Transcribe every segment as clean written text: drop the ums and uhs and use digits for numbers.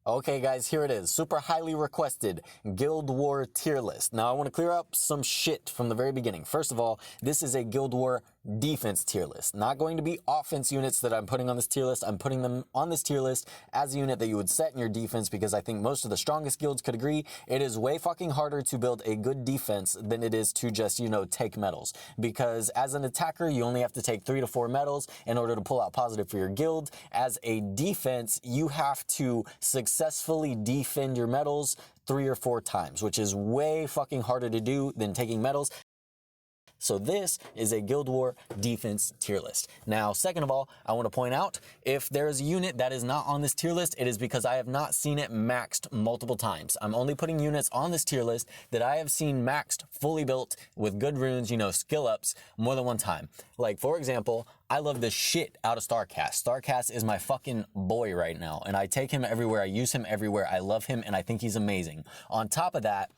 Okay guys, here it is. Super highly requested Guild War tier list. Now I want to clear up some shit from the very beginning. First of all, this is a Guild War defense tier list. Not going to be offense units that I'm putting on this tier list. I'm putting them on this tier list as a unit that you would set in your defense because I think most of the strongest guilds could agree it is way fucking harder to build a good defense than it is to just, take medals. Because as an attacker, you only have to take 3 to 4 medals in order to pull out positive for your guild. As a defense, you have to successfully defend your medals 3 or 4 times, which is way fucking harder to do than taking medals. So this is a Guild War defense tier list. Now, second of all, I want to point out, if there is a unit that is not on this tier list, it is because I have not seen it maxed multiple times. I'm only putting units on this tier list that I have seen maxed, fully built, with good runes, skill ups, more than one time. Like, for example, I love the shit out of Starcast. Starcast is my fucking boy right now, and I take him everywhere, I use him everywhere, I love him, and I think he's amazing. On top of that,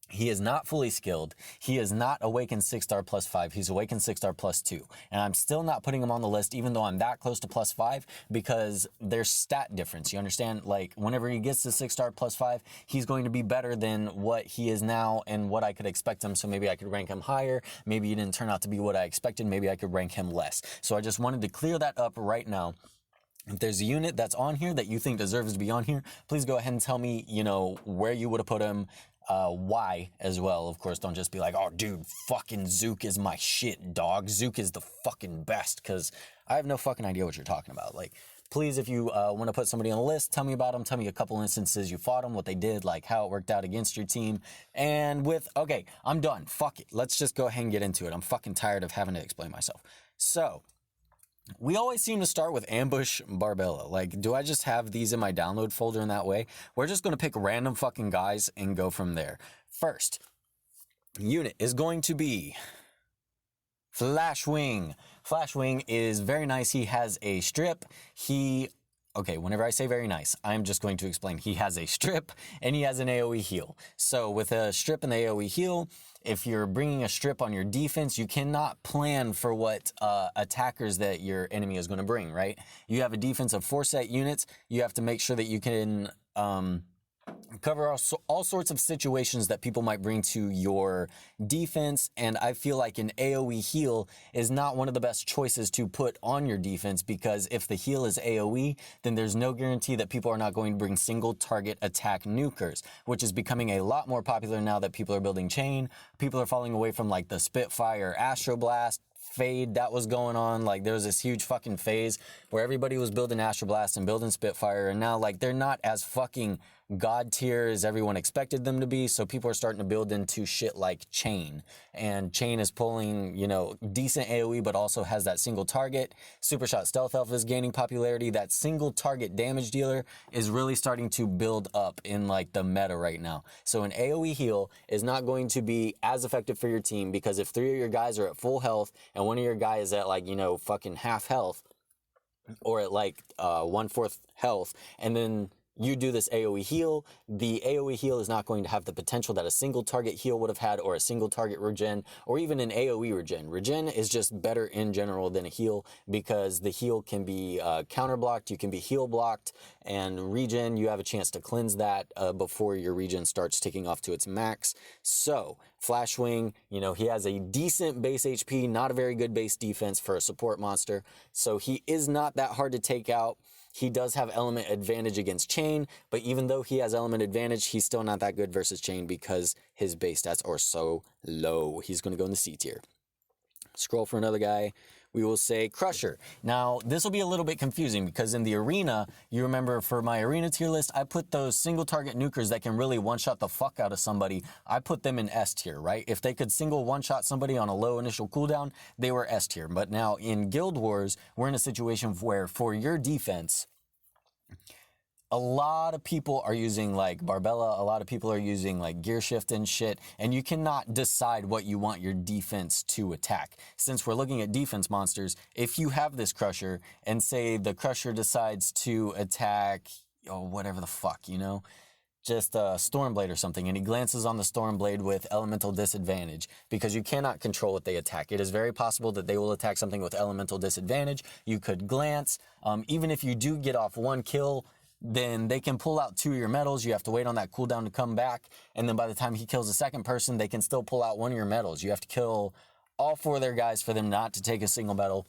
he is not fully skilled. He is not Awakened 6-star +5. He's Awakened 6-star +2. And I'm still not putting him on the list, even though I'm that close to +5, because there's stat difference. You understand? Like, whenever he gets to 6-star +5, he's going to be better than what he is now and what I could expect him. So maybe I could rank him higher. Maybe he didn't turn out to be what I expected. Maybe I could rank him less. So I just wanted to clear that up right now. If there's a unit that's on here that you think deserves to be on here, please go ahead and tell me, where you would have put him. Why as well. Of course, don't just be like, oh dude, fucking Zook is my shit, dog. Zook is the fucking best, because I have no fucking idea what you're talking about. Like, please, if you want to put somebody on the list, tell me about them. Tell me a couple instances you fought them, what they did, like how it worked out against your team. And okay, I'm done. Fuck it. Let's just go ahead and get into it. I'm fucking tired of having to explain myself. So, we always seem to start with Ambush Barbella. Like, do I just have these in my download folder in that way? We're just going to pick random fucking guys and go from there. First unit is going to be Flashwing. Flashwing is very nice. He has a strip. Okay, whenever I say very nice, I'm just going to explain. He has a strip and he has an AoE heal. So with a strip and the AoE heal, if you're bringing a strip on your defense, you cannot plan for what attackers that your enemy is going to bring, right? You have a defense of 4 set units. You have to make sure that you can cover all sorts of situations that people might bring to your defense, and I feel like an AoE heal is not one of the best choices to put on your defense, because if the heal is AoE, then there's no guarantee that people are not going to bring single target attack nukers, which is becoming a lot more popular now that people are building chain. People are falling away from like the Spitfire, Astro Blast fade that was going on. Like, there was this huge fucking phase where everybody was building Astro Blast and building Spitfire, and now like they're not as fucking god tier as everyone expected them to be, so people are starting to build into shit like Chain, and Chain is pulling, decent AoE but also has that single target. Supershot Stealth Elf is gaining popularity. That single target damage dealer is really starting to build up in like the meta right now. So an AoE heal is not going to be as effective for your team, because if 3 of your guys are at full health and one of your guys is at like, fucking half health, or at like 1/4 health, and then you do this AoE heal, the AoE heal is not going to have the potential that a single target heal would have had, or a single target regen, or even an AoE regen. Regen is just better in general than a heal, because the heal can be counter blocked, you can be heal blocked, and regen, you have a chance to cleanse that before your regen starts ticking off to its max. So Flashwing, he has a decent base HP, not a very good base defense for a support monster, so he is not that hard to take out. He does have element advantage against Chain, but even though he has element advantage, he's still not that good versus Chain because his base stats are so low. He's going to go in the C tier. Scroll for another guy. We will say Crusher. Now, this will be a little bit confusing, because in the arena, you remember for my arena tier list, I put those single target nukers that can really one-shot the fuck out of somebody. I put them in S tier, right? If they could single one-shot somebody on a low initial cooldown, they were S tier. But now in Guild Wars, we're in a situation where for your defense, a lot of people are using like Barbella, a lot of people are using like gear shift and shit, and you cannot decide what you want your defense to attack. Since we're looking at defense monsters, if you have this Crusher and say the Crusher decides to attack, whatever the fuck, just a Stormblade or something, and he glances on the Stormblade with elemental disadvantage, because you cannot control what they attack. It is very possible that they will attack something with elemental disadvantage. You could glance. Even if you do get off one kill, then they can pull out 2 of your medals. You have to wait on that cooldown to come back. And then by the time he kills the second person, they can still pull out 1 of your medals. You have to kill all 4 of their guys for them not to take a single medal.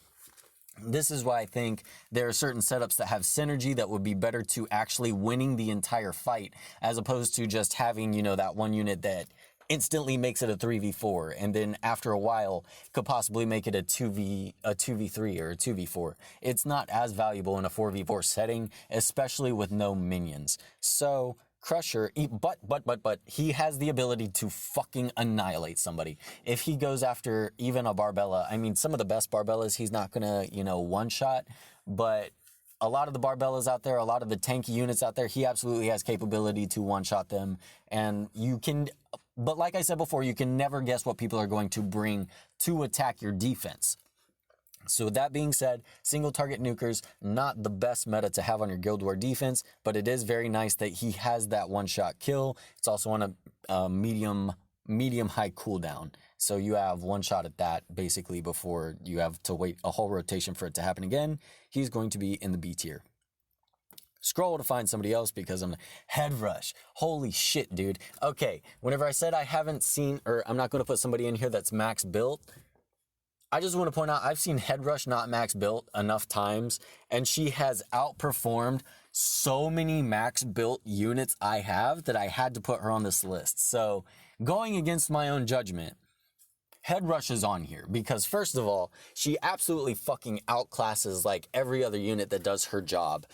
This is why I think there are certain setups that have synergy that would be better to actually winning the entire fight, as opposed to just having, you know, that one unit that instantly makes it a 3v4, and then after a while could possibly make it a 2v3 or a 2v4. It's not as valuable in a 4v4 setting, especially with no minions. So Crusher, but he has the ability to fucking annihilate somebody. If he goes after even a Barbella, I mean, some of the best Barbellas, he's not gonna, you know, one-shot, but a lot of the Barbellas out there, a lot of the tanky units out there, he absolutely has capability to one-shot them, and you can... But like I said before, you can never guess what people are going to bring to attack your defense. So with that being said, single target nukers, not the best meta to have on your Guild War defense, but it is very nice that he has that one-shot kill. It's also on a medium-high cooldown. So you have one shot at that basically before you have to wait a whole rotation for it to happen again. He's going to be in the B tier. Scroll to find somebody else because I'm head rush. Holy shit, dude. Okay, whenever I said I haven't seen, or I'm not going to put somebody in here that's max built, I just want to point out I've seen head rush not max built enough times, and she has outperformed so many max built units I have that I had to put her on this list. So going against my own judgment, head rush is on here because first of all, she absolutely fucking outclasses like every other unit that does her job.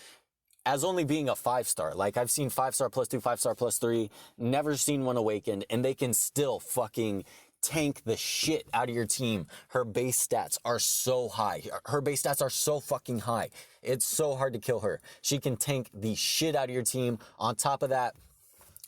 As only being a 5-star, like I've seen 5-star plus 2, 5-star plus 3, never seen one awakened, and they can still fucking tank the shit out of your team. Her base stats are so high. Her base stats are so fucking high. It's so hard to kill her. She can tank the shit out of your team. On top of that,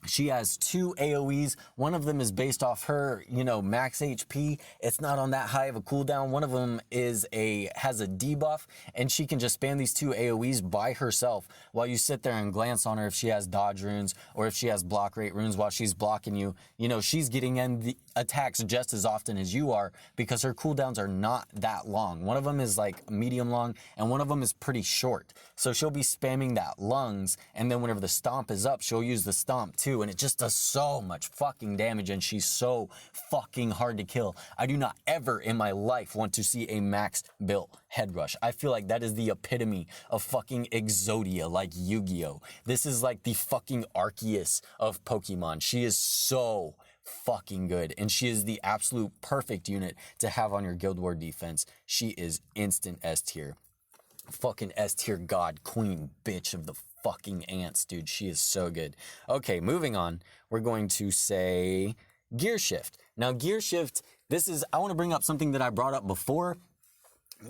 she has 2 AoEs. One of them is based off her, you know, max HP. It's not on that high of a cooldown. One of them has a debuff, and she can just spam these 2 AoEs by herself while you sit there and glance on her if she has dodge runes or if she has block rate runes while she's blocking you. You know, she's getting in the attacks just as often as you are because her cooldowns are not that long. One of them is like medium long, and one of them is pretty short. So she'll be spamming that lungs, and then whenever the stomp is up, she'll use the stomp too. And it just does so much fucking damage, and she's so fucking hard to kill. I do not ever in my life want to see a max built head rush. I feel like that is the epitome of fucking Exodia, like Yu-Gi-Oh! This is like the fucking Arceus of Pokemon. She is so fucking good, and she is the absolute perfect unit to have on your Guild War defense. She is instant S tier. Fucking S tier god queen bitch of the fucking ants, dude. She is so good. Okay, moving on. We're going to say gear shift. Now, gear shift, I want to bring up something that I brought up before.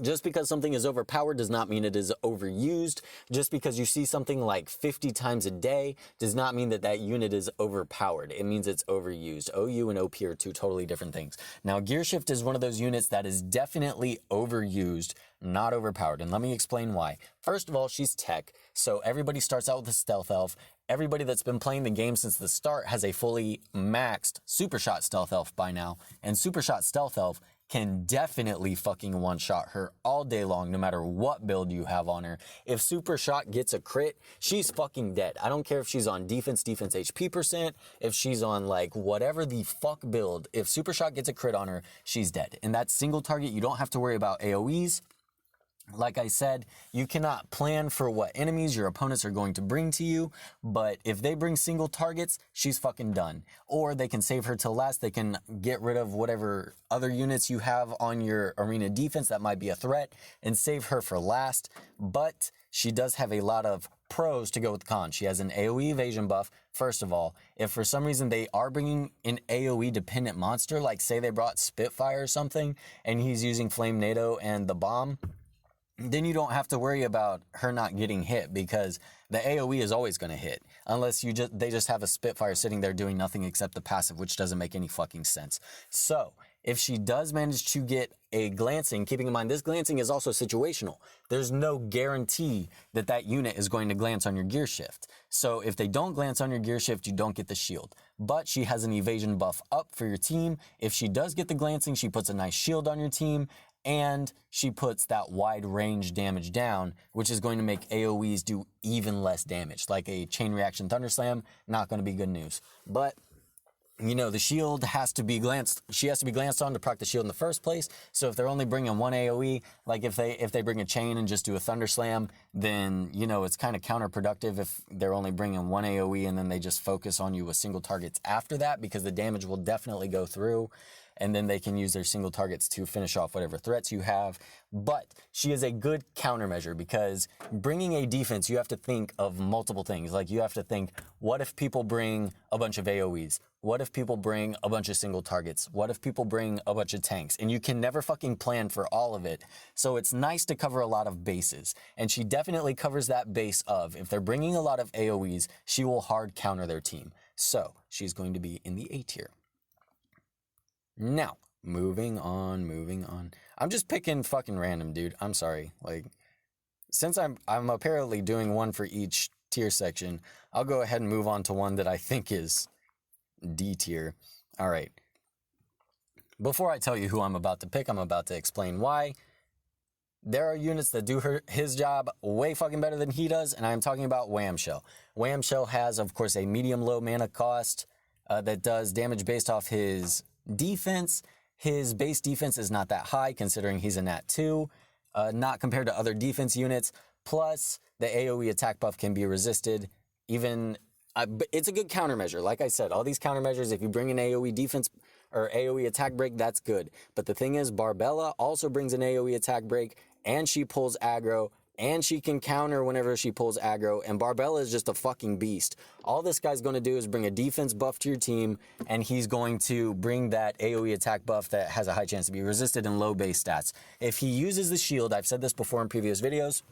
Just because something is overpowered does not mean it is overused. Just because you see something like 50 times a day does not mean that that unit is overpowered. It means it's overused. OU and OP are 2 totally different things. Now, gear shift is one of those units that is definitely overused, not overpowered. And let me explain why. First of all, she's tech, so everybody starts out with a stealth elf. Everybody that's been playing the game since the start has a fully maxed Super Shot stealth elf by now. And Super Shot stealth elf can definitely fucking one-shot her all day long, no matter what build you have on her. If Super Shot gets a crit, she's fucking dead. I don't care if she's on defense HP percent, if she's on like whatever the fuck build. If Super Shot gets a crit on her, she's dead. And that's single target. You don't have to worry about AoEs. Like I said, you cannot plan for what enemies your opponents are going to bring to you, but if they bring single targets, she's fucking done. Or they can save her till last. They can get rid of whatever other units you have on your arena defense that might be a threat and save her for last. But she does have a lot of pros to go with the cons. She has an AoE evasion buff. First of all, if for some reason they are bringing an AoE dependent monster, like say they brought Spitfire or something, and he's using Flame NATO and the bomb, then you don't have to worry about her not getting hit because the AoE is always going to hit unless they just have a Spitfire sitting there doing nothing except the passive, which doesn't make any fucking sense. So if she does manage to get a glancing, keeping in mind this glancing is also situational. There's no guarantee that that unit is going to glance on your gear shift. So if they don't glance on your gear shift, you don't get the shield. But she has an evasion buff up for your team. If she does get the glancing, she puts a nice shield on your team. and she puts that wide range damage down, which is going to make AoEs do even less damage. Like a chain reaction Thunder Slam, not going to be good news. But you know, the shield has to be she has to be glanced on to proc the shield in the first place. So if they're only bringing one AoE, like if they bring a chain and just do a Thunder Slam, then, you know, it's kind of counterproductive if they're only bringing one AoE and then they just focus on you with single targets after that, because the damage will definitely go through. And then they can use their single targets to finish off whatever threats you have. But she is a good countermeasure, because bringing a defense, you have to think of multiple things. Like, you have to think, what if people bring a bunch of AoEs? What if people bring a bunch of single targets? What if people bring a bunch of tanks? And you can never fucking plan for all of it. So it's nice to cover a lot of bases. And she definitely covers that base of, if they're bringing a lot of AoEs, she will hard counter their team. So she's going to be in the A tier. Now, moving on. I'm just picking fucking random, dude. I'm sorry. Like, since I'm apparently doing one for each tier section, I'll go ahead and move on to one that I think is D tier. All right. Before I tell you who I'm about to pick, I'm about to explain why. There are units that do his job way fucking better than he does, and I'm talking about Whamshell. Whamshell has, of course, a medium-low mana cost that does damage based off his defense. His base defense is not that high, considering he's a Nat 2, not compared to other defense units. Plus, the AoE attack buff can be resisted. Even it's a good countermeasure. Like I said, all these countermeasures, if you bring an AoE defense or AoE attack break, that's good. But the thing is, Barbella also brings an AoE attack break, and she pulls aggro, and she can counter whenever she pulls aggro, and Barbella is just a fucking beast. All this guy's going to do is bring a defense buff to your team, and he's going to bring that AoE attack buff that has a high chance to be resisted in low base stats. If he uses the shield, I've said this before in previous videos,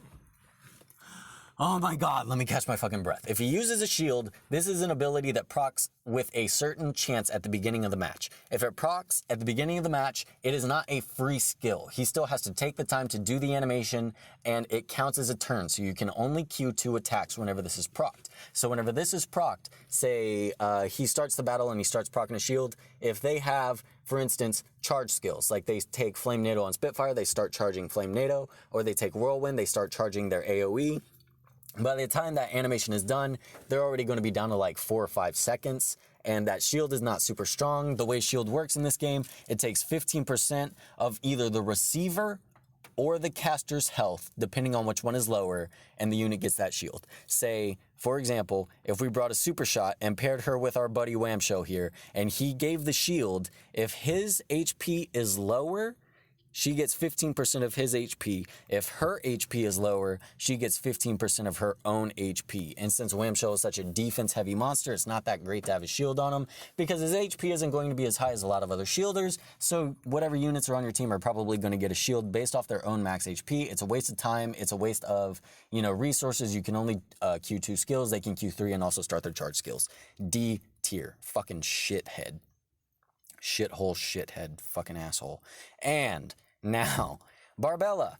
oh my god, let me catch my fucking breath. If he uses a shield, this is an ability that procs with a certain chance at the beginning of the match. If it procs at the beginning of the match, it is not a free skill. He still has to take the time to do the animation, and it counts as a turn, so you can only queue 2 attacks whenever this is procced. So whenever this is procced, say he starts the battle and he starts proccing a shield, if they have, for instance, charge skills, like they take Flame NATO on Spitfire, they start charging Flame NATO, or they take Whirlwind, they start charging their AoE. By the time that animation is done, they're already going to be down to like 4 or 5 seconds, and that shield is not super strong. The way shield works in this game, it takes 15% of either the receiver or the caster's health, depending on which one is lower, and the unit gets that shield. Say, for example, if we brought a super shot and paired her with our buddy Whamshow here, and he gave the shield, if his HP is lower, she gets 15% of his HP. If her HP is lower, she gets 15% of her own HP. And since Whamshell is such a defense-heavy monster, it's not that great to have a shield on him, because his HP isn't going to be as high as a lot of other shielders, so whatever units are on your team are probably going to get a shield based off their own max HP. It's a waste of time. It's a waste of, you know, resources. You can only queue 2 skills. They can queue 3 and also start their charge skills. D tier. Fucking shithead. Shithole, shithead, fucking asshole. And now, Barbella.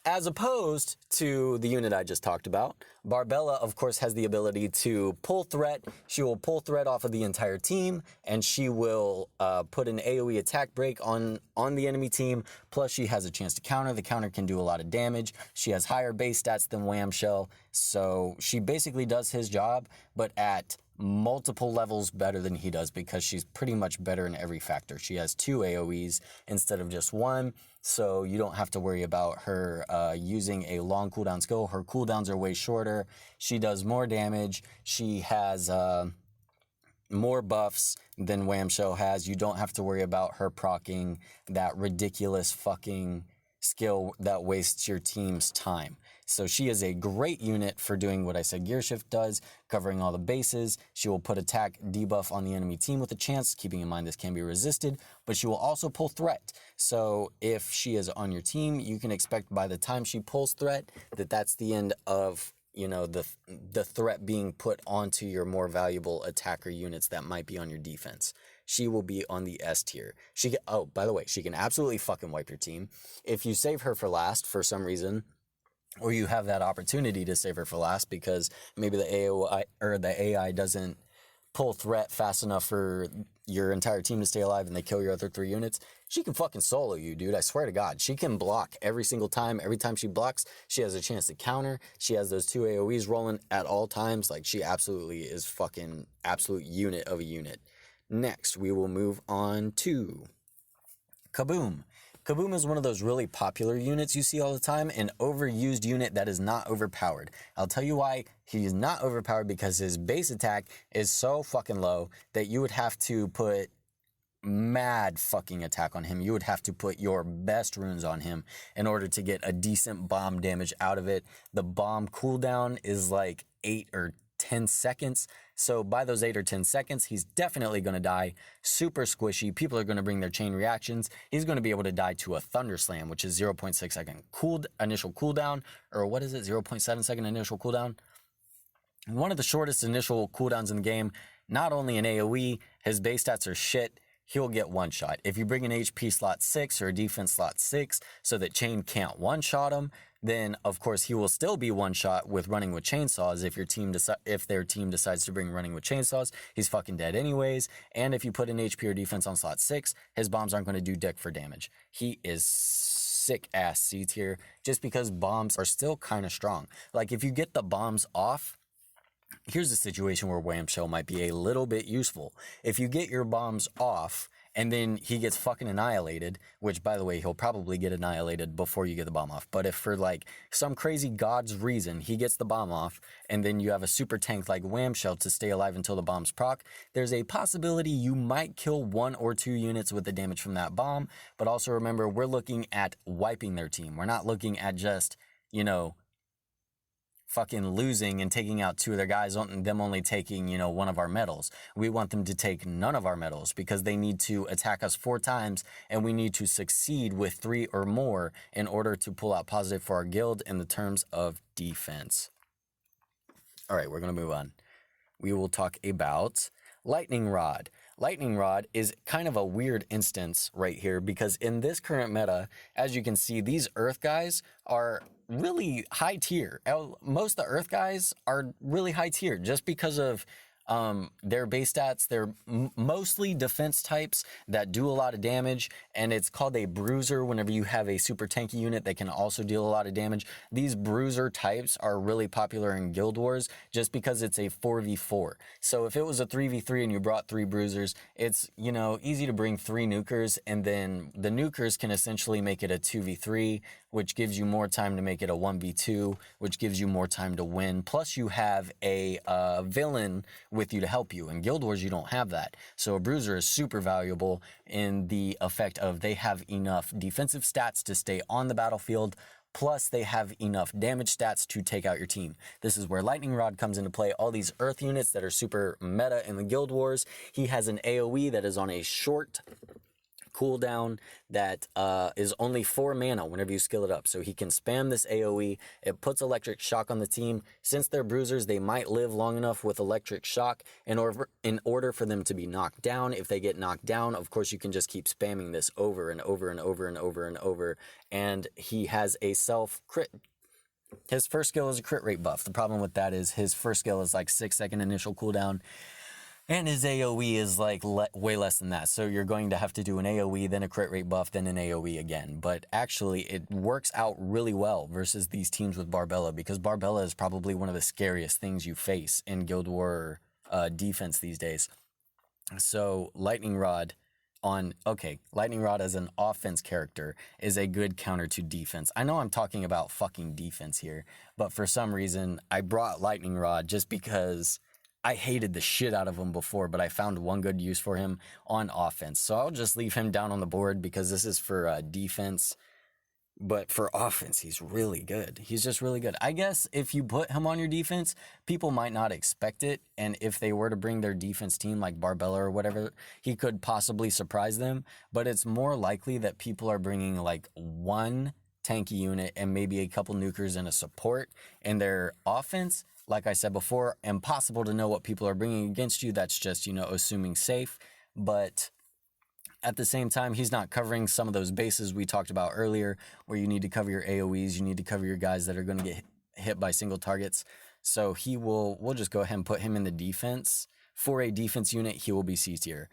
As opposed to the unit I just talked about, Barbella, of course, has the ability to pull threat. She will pull threat off of the entire team, and she will put an AoE attack break on the enemy team. Plus, she has a chance to counter. The counter can do a lot of damage. She has higher base stats than Whamshell, so she basically does his job, but at multiple levels better than he does, because she's pretty much better in every factor. She has 2 AoEs instead of just 1, so you don't have to worry about her using a long cooldown skill. Her cooldowns are way shorter. She does more damage. She has more buffs than Whamshell has. You don't have to worry about her proccing that ridiculous fucking skill that wastes your team's time. So she is a great unit for doing what I said Gear Shift does, covering all the bases. She will put attack debuff on the enemy team with a chance, keeping in mind this can be resisted, but she will also pull threat. So if she is on your team, you can expect by the time she pulls threat that that's the end of, you know, the threat being put onto your more valuable attacker units that might be on your defense. She will be on the S tier. Oh, by the way, she can absolutely fucking wipe your team. If you save her for last for some reason, or you have that opportunity to save her for last because maybe the AI doesn't pull threat fast enough for your entire team to stay alive and they kill your other 3 units, she can fucking solo you, dude. I swear to God. She can block every single time. Every time she blocks, she has a chance to counter. She has those 2 AoEs rolling at all times. Like, she absolutely is fucking absolute unit of a unit. Next, we will move on to Kaboom. Kaboom is one of those really popular units you see all the time, an overused unit that is not overpowered. I'll tell you why he's not overpowered, because his base attack is so fucking low that you would have to put mad fucking attack on him. You would have to put your best runes on him in order to get a decent bomb damage out of it. The bomb cooldown is like 8 or 10 seconds. So by those 8 or 10 seconds, he's definitely going to die. Super squishy. People are going to bring their chain reactions. He's going to be able to die to a Thunder Slam, which is 0.6 second initial cooldown, or what is it? 0.7 second initial cooldown. One of the shortest initial cooldowns in the game. Not only an AoE, his base stats are shit. He'll get one shot. If you bring an HP slot 6 or a defense slot 6 so that chain can't one shot him, then of course he will still be one shot with running with chainsaws. If their team decides to bring running with chainsaws, he's fucking dead anyways. And if you put an HP or defense on slot 6, his bombs aren't going to do dick for damage. He is sick ass C tier just because bombs are still kind of strong. Like, if you get the bombs off, here's a situation where Wham Shell might be a little bit useful. If you get your bombs off and then he gets fucking annihilated, which, by the way, he'll probably get annihilated before you get the bomb off. But if for like some crazy god's reason he gets the bomb off and then you have a super tank like Wham Shell to stay alive until the bombs proc, there's a possibility you might kill 1 or 2 units with the damage from that bomb. But also remember, we're looking at wiping their team. We're not looking at just, fucking losing and taking out 2 of their guys, them only taking, 1 of our medals. We want them to take none of our medals because they need to attack us 4 times and we need to succeed with 3 or more in order to pull out positive for our guild in the terms of defense. All right, we're going to move on. We will talk about Lightning Rod. Lightning Rod is kind of a weird instance right here because in this current meta, as you can see, these Earth guys are really high tier. Most of the Earth guys are really high tier just because of their base stats. They're mostly defense types that do a lot of damage, and it's called a bruiser whenever you have a super tanky unit that can also deal a lot of damage. These bruiser types are really popular in Guild Wars just because it's a 4v4. So if it was a 3v3 and you brought 3 bruisers, it's, easy to bring 3 nukers, and then the nukers can essentially make it a 2v3, which gives you more time to make it a 1v2, which gives you more time to win. Plus you have a villain with you to help you. In Guild Wars, you don't have that. So a bruiser is super valuable in the effect of they have enough defensive stats to stay on the battlefield, plus they have enough damage stats to take out your team. This is where Lightning Rod comes into play. All these Earth units that are super meta in the Guild Wars, he has an AoE that is on a short cooldown that is only 4 mana whenever you skill it up. So he can spam this AoE. It puts electric shock on the team. Since they're bruisers, they might live long enough with electric shock in order for them to be knocked down. If they get knocked down, of course, you can just keep spamming this over and over and over and over and over. And he has a self-crit. His first skill is a crit rate buff. The problem with that is his first skill is like 6-second initial cooldown. And his AoE is like way less than that. So you're going to have to do an AoE, then a crit rate buff, then an AoE again. But actually, it works out really well versus these teams with Barbella, because Barbella is probably one of the scariest things you face in Guild War defense these days. So Lightning Rod as an offense character is a good counter to defense. I know I'm talking about fucking defense here, but for some reason, I brought Lightning Rod just because I hated the shit out of him before, but I found one good use for him on offense. So I'll just leave him down on the board because this is for defense. But for offense, he's really good. He's just really good. I guess if you put him on your defense, people might not expect it. And if they were to bring their defense team like Barbella or whatever, he could possibly surprise them. But it's more likely that people are bringing like 1 tanky unit and maybe a couple nukers and a support in their offense. Like I said before, impossible to know what people are bringing against you. That's just, assuming safe. But at the same time, he's not covering some of those bases we talked about earlier where you need to cover your AoEs. You need to cover your guys that are going to get hit by single targets. So we'll just go ahead and put him in the defense For a defense unit, he will be C tier.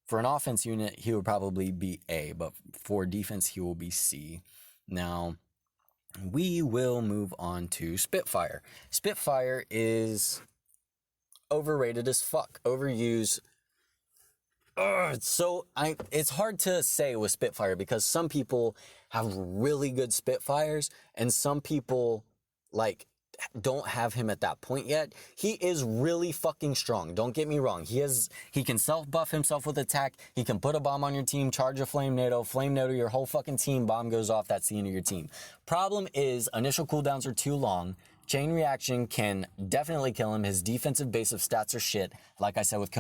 For an offense unit, he would probably be A, but for defense, he will be C. Now, we will move on to Spitfire. Spitfire is overrated as fuck, overused. It's hard to say with Spitfire because some people have really good Spitfires and some people don't have him at that point yet. He is really fucking strong. Don't get me wrong. He can self-buff himself with attack. He can put a bomb on your team, charge a flame NATO your whole fucking team, bomb goes off, that's the end of your team. Problem is, initial cooldowns are too long. Chain reaction can definitely kill him. His defensive base of stats are shit. Like I said with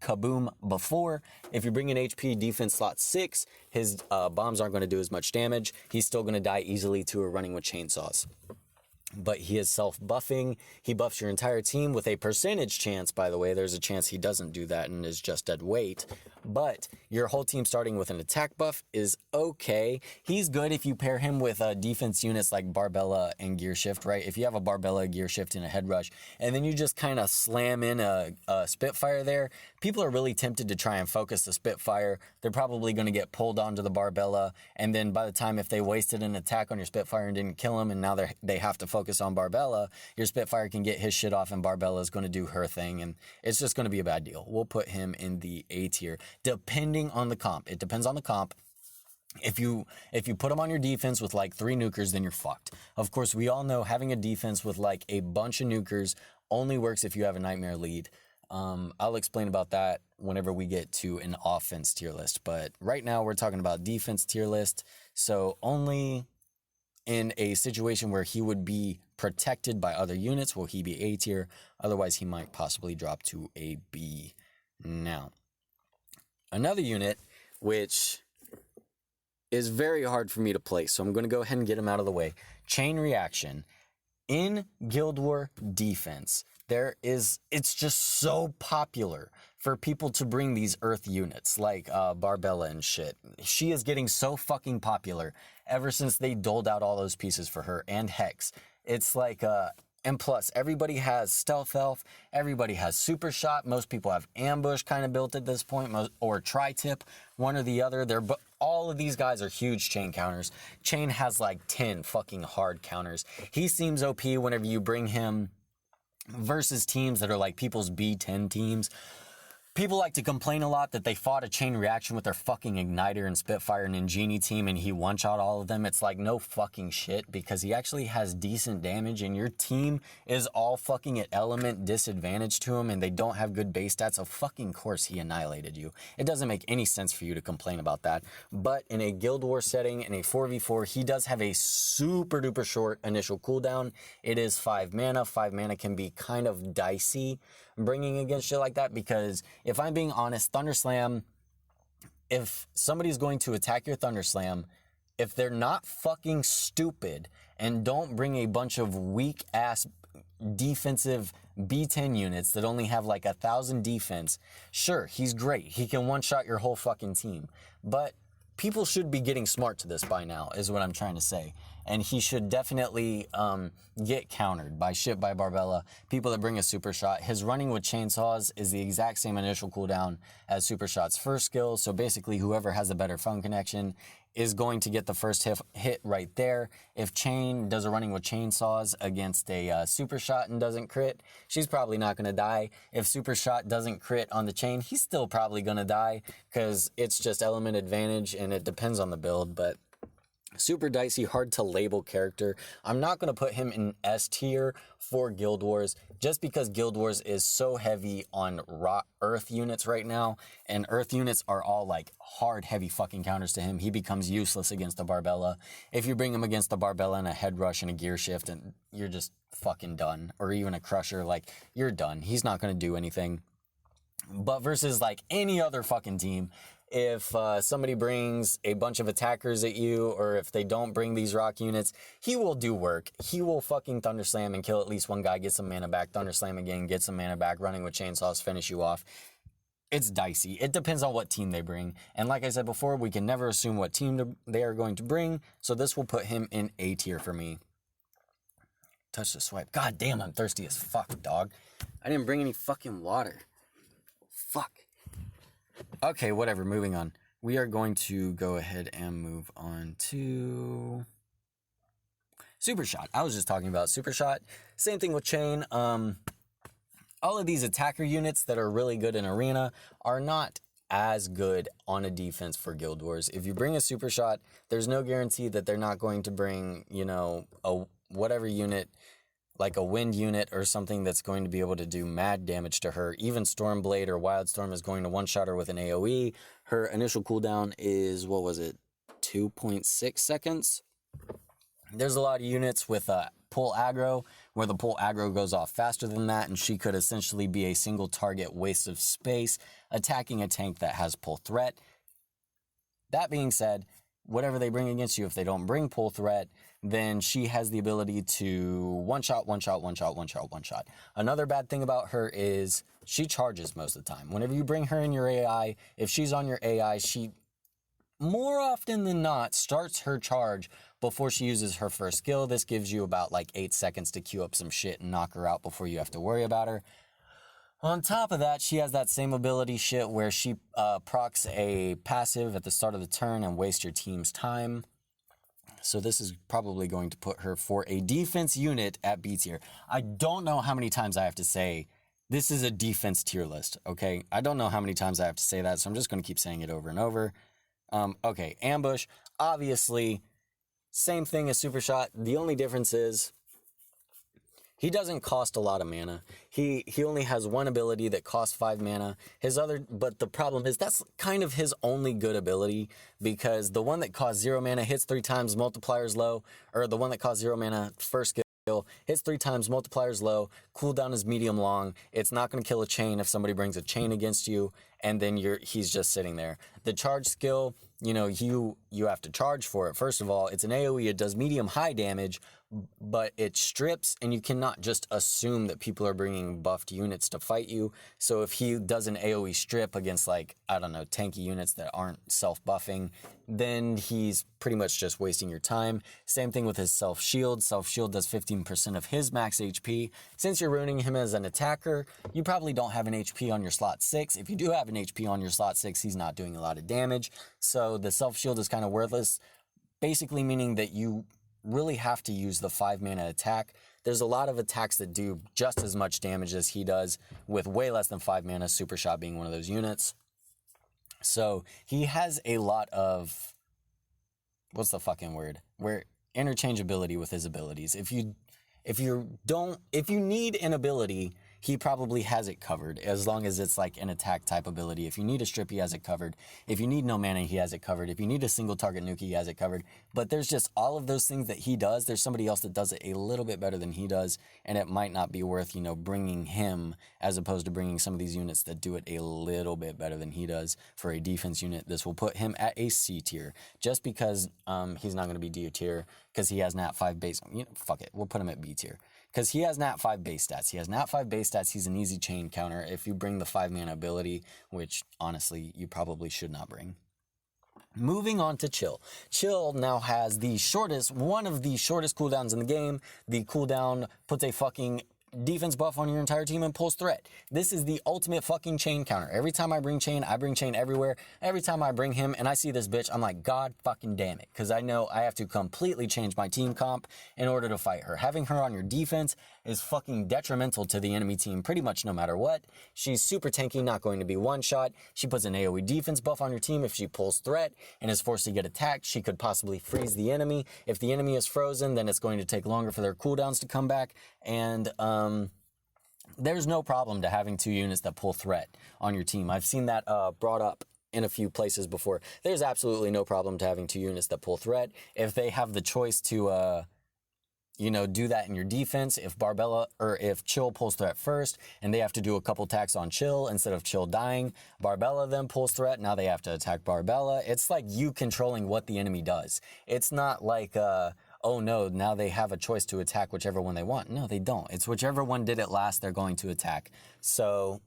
Kaboom before, if you bring in HP defense slot 6, his bombs aren't going to do as much damage. He's still going to die easily to a running with chainsaws. But he is self-buffing. He buffs your entire team with a percentage chance, by the way. There's a chance he doesn't do that and is just dead weight. But your whole team starting with an attack buff is okay. He's good if you pair him with defense units like Barbella and Gear Shift, right? If you have a Barbella, Gear Shift, and a Head Rush, and then you just kind of slam in a Spitfire there, people are really tempted to try and focus the Spitfire. They're probably going to get pulled onto the Barbella, and then by the time if they wasted an attack on your Spitfire and didn't kill him, and now they have to focus on Barbella, your Spitfire can get his shit off, and Barbella is going to do her thing, and it's just going to be a bad deal. We'll put him in the A tier. Depending on the comp. It depends on the comp. If you put him on your defense with like 3 nukers, then you're fucked. Of course, we all know having a defense with like a bunch of nukers only works if you have a nightmare lead. I'll explain about that whenever we get to an offense tier list. But right now we're talking about defense tier list. So only in a situation where he would be protected by other units will he be A tier. Otherwise, he might possibly drop to a B. Now, another unit, which is very hard for me to place, so I'm going to go ahead and get him out of the way. Chain Reaction. In Guild War defense, it's just so popular for people to bring these Earth units, like Barbella and shit. She is getting so fucking popular ever since they doled out all those pieces for her, and Hex. It's like... And plus, everybody has Stealth Elf, everybody has Super Shot, most people have Ambush kind of built at this point, or Tri-Tip, one or the other. All of these guys are huge chain counters. Chain has like 10 fucking hard counters. He seems OP whenever you bring him versus teams that are like people's B10 teams. People like to complain a lot that they fought a chain reaction with their fucking Ignitor and Spitfire and Ingenie team and he one-shot all of them. It's like no fucking shit because he actually has decent damage and your team is all fucking at element disadvantage to him and they don't have good base stats. Of fucking course he annihilated you. It doesn't make any sense for you to complain about that. But in a Guild War setting, in a 4v4, he does have a super duper short initial cooldown. It is 5 mana. 5 mana can be kind of dicey bringing against shit like that because if I'm being honest, Thunderslam, if somebody's going to attack your Thunderslam, if they're not fucking stupid and don't bring a bunch of weak ass defensive B10 units that only have like 1,000 defense, sure, he's great. He can one-shot your whole fucking team. But people should be getting smart to this by now, is what I'm trying to say. And he should definitely get countered by shit by Barbella, people that bring a Super Shot. His running with chainsaws is the exact same initial cooldown as Super Shot's first skill. So basically, whoever has a better phone connection is going to get the first hit right there. If Chain does a running with chainsaws against a Super Shot and doesn't crit, she's probably not going to die. If Super Shot doesn't crit on the Chain, he's still probably going to die because it's just element advantage and it depends on the build, but super dicey, hard to label character. I'm not going to put him in S tier for Guild Wars just because Guild Wars is so heavy on Earth units right now, and Earth units are all like hard, heavy fucking counters to him. He becomes useless against the Barbella. If you bring him against the Barbella and a Head Rush and a Gear Shift, and you're just fucking done. Or even a Crusher, like, you're done. He's not going to do anything. But versus like any other fucking team, if somebody brings a bunch of attackers at you, or if they don't bring these rock units, he will do work. He will fucking Thunderslam and kill at least one guy, get some mana back, Thunderslam again, get some mana back, running with chainsaws, finish you off. It's dicey. It depends on what team they bring. And like I said before, we can never assume what team they are going to bring, so this will put him in A tier for me. Touch the swipe. God damn, I'm thirsty as fuck, dog. I didn't bring any fucking water. Fuck. Okay, whatever, moving on. We are going to go ahead and move on to Super Shot. I was just talking about Super Shot. Same thing with Chain. All of these attacker units that are really good in Arena are not as good on a defense for Guild Wars. If you bring a Super Shot, there's no guarantee that they're not going to bring, you know, a whatever unit, like a wind unit or something that's going to be able to do mad damage to her. Even Stormblade or Wildstorm is going to one-shot her with an AoE. Her initial cooldown is, 2.6 seconds? There's a lot of units with pull aggro, where the pull aggro goes off faster than that, and she could essentially be a single target waste of space attacking a tank that has pull threat. That being said, whatever they bring against you, if they don't bring pull threat, then she has the ability to one-shot. Another bad thing about her is she charges most of the time. Whenever you bring her in your AI, if she's on your AI, she more often than not starts her charge before she uses her first skill. This gives you about like 8 seconds to queue up some shit and knock her out before you have to worry about her. On top of that, she has that same ability shit where she procs a passive at the start of the turn and wastes your team's time. So this is probably going to put her for a defense unit at B tier. I don't know how many times I have to say this is a defense tier list, okay? I don't know how many times I have to say that, so I'm just going to keep saying it over and over. Okay, Ambush, obviously, same thing as Super Shot. The only difference is he doesn't cost a lot of mana. He only has one ability that costs 5 mana. But the problem is that's kind of his only good ability, because the one that costs 0 mana hits 3 times, multipliers low, or the one that costs 0 mana first skill hits 3 times, multipliers low, cooldown is medium long. It's not going to kill a chain if somebody brings a chain against you, and then he's just sitting there. The charge skill, you know, you have to charge for it. First of all, it's an AoE. It does medium-high damage, but it strips, and you cannot just assume that people are bringing buffed units to fight you. So if he does an AoE strip against, like, I don't know, tanky units that aren't self-buffing, then he's pretty much just wasting your time. Same thing with his self-shield. Self-shield does 15% of his max HP. Since you're ruining him as an attacker, you probably don't have an HP on your slot 6. If you do have an HP on your slot 6, he's not doing a lot of damage. So the self-shield is kind of worthless, basically meaning that you really have to use the 5 mana attack. There's a lot of attacks that do just as much damage as he does with way less than 5 mana, Super Shot being one of those units. So he has a lot of, what's the fucking word? Where interchangeability with his abilities. If you need an ability, he probably has it covered, as long as it's like an attack type ability. If you need a strip, he has it covered. If you need no mana, he has it covered. If you need a single target nuke, he has it covered. But there's just all of those things that he does. There's somebody else that does it a little bit better than he does, and it might not be worth, you know, bringing him as opposed to bringing some of these units that do it a little bit better than he does for a defense unit. This will put him at a C tier, just because he's not going to be D tier, because he has Nat 5 base. You know, fuck it, we'll put him at B tier. Because he has Nat 5 base stats. He has Nat 5 base stats. He's an easy chain counter if you bring the 5 mana ability, which honestly you probably should not bring. Moving on to Chill. Chill now has one of the shortest cooldowns in the game. The cooldown puts a fucking defense buff on your entire team and pulls threat. This is the ultimate fucking chain counter. Every time I bring chain everywhere. Every time I bring him and I see this bitch, I'm like, God fucking damn it. Because I know I have to completely change my team comp in order to fight her. Having her on your defense is fucking detrimental to the enemy team pretty much no matter what. She's super tanky, not going to be one shot. She puts an AoE defense buff on your team. If she pulls threat and is forced to get attacked, she could possibly freeze the enemy. If the enemy is frozen, then it's going to take longer for their cooldowns to come back. And there's no problem to having 2 units that pull threat on your team. I've seen that brought up in a few places before. There's absolutely no problem to having 2 units that pull threat. If they have the choice to, do that in your defense, if Barbella or if Chill pulls threat first and they have to do a couple attacks on Chill instead of Chill dying, Barbella then pulls threat. Now they have to attack Barbella. It's like you controlling what the enemy does. It's not like, oh no, now they have a choice to attack whichever one they want. No, they don't. It's whichever one did it last, they're going to attack. So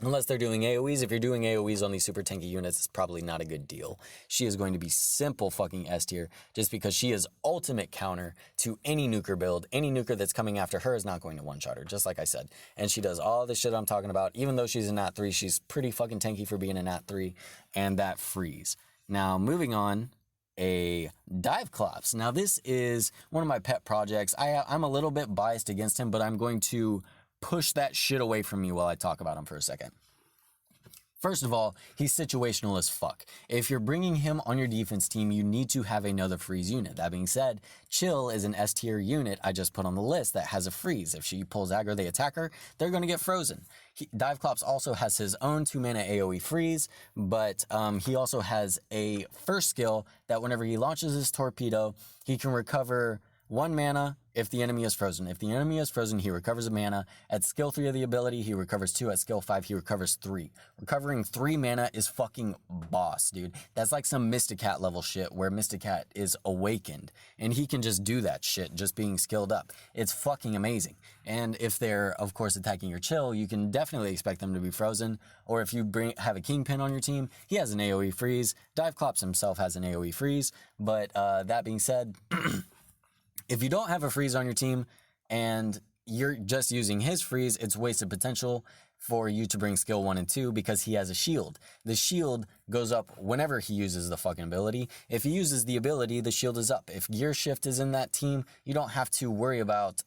Unless they're doing AoEs. If you're doing AoEs on these super tanky units, it's probably not a good deal. She is going to be simple fucking S tier just because she is ultimate counter to any nuker build. Any nuker that's coming after her is not going to one-shot her, just like I said. And she does all the shit I'm talking about. Even though she's a Nat 3, she's pretty fucking tanky for being a Nat 3. And that freeze. Now, moving on, a Dive Clops. Now, this is one of my pet projects. I'm a little bit biased against him, but I'm going to push that shit away from me while I talk about him for a second. First of all, he's situational as fuck. If you're bringing him on your defense team, you need to have another freeze unit. That being said, Chill is an S tier unit I just put on the list that has a freeze. If she pulls aggro, they attack her, they're going to get frozen. Dive Clops also has his own 2-mana AoE freeze, but he also has a first skill that whenever he launches his torpedo, he can recover 1 mana if the enemy is frozen. If the enemy is frozen, he recovers a mana. At skill 3 of the ability, he recovers 2. At skill 5, he recovers 3. Recovering 3 mana is fucking boss, dude. That's like some Mysticat level shit where Mysticat is awakened. And he can just do that shit just being skilled up. It's fucking amazing. And if they're, of course, attacking your Chill, you can definitely expect them to be frozen. Or if you have a Kingpin on your team, he has an AoE freeze. Dive Clops himself has an AoE freeze. But that being said... If you don't have a freeze on your team and you're just using his freeze, it's wasted potential for you to bring skill 1 and 2 because he has a shield. The shield goes up whenever he uses the fucking ability. If he uses the ability, the shield is up. If Gear Shift is in that team, you don't have to worry about...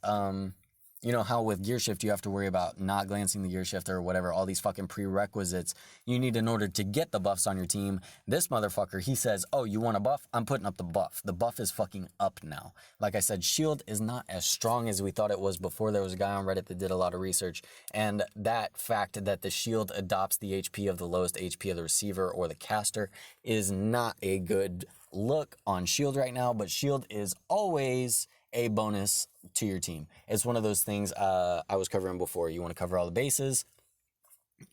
you know how with Gear Shift you have to worry about not glancing the Gear Shift or whatever, all these fucking prerequisites you need in order to get the buffs on your team. This motherfucker, he says, oh, you want a buff? I'm putting up the buff. The buff is fucking up now. Like I said, shield is not as strong as we thought it was before. There was a guy on Reddit that did a lot of research, and that fact that the shield adopts the HP of the lowest HP of the receiver or the caster is not a good look on shield right now, but shield is always a bonus to your team. It's one of those things I was covering before. You want to cover all the bases.